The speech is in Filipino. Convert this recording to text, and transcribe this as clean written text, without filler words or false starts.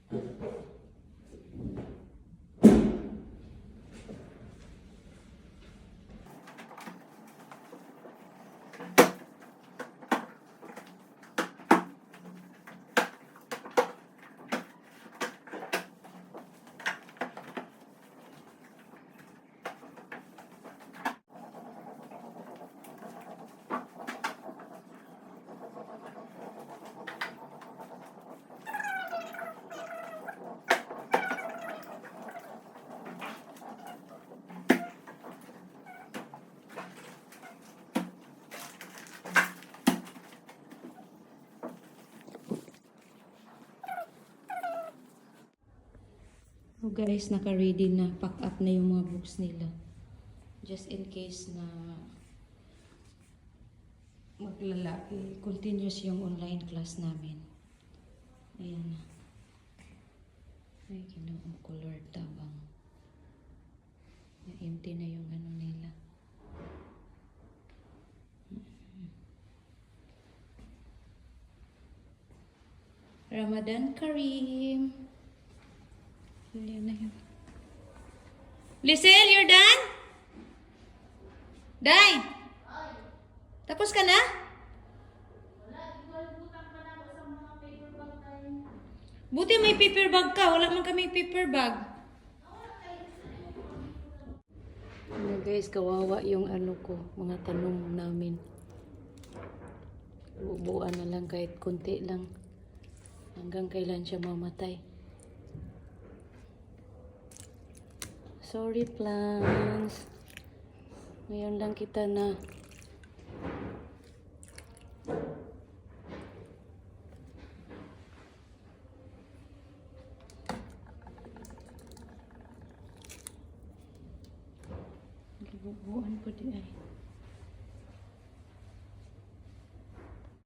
So guys, naka-ready na. Pack up na yung mga books nila. Just in case na maglalaki. Continuous yung online class namin. Ayan na. Ay, ginoong color tabang. Empty na yung ano nila. Ramadan Kareem. Ayan na yun. Lisel, you're done? Day! Tapos ka na? Buti may paper bag ka. Wala man kami paper bag. Ano guys, kawawa yung ano ko. Mga tanong namin. Bubuan na lang kahit konti lang. Hanggang kailan siya mamatay. Sorry plants. Ngayon lang kita na bubuan po di ay.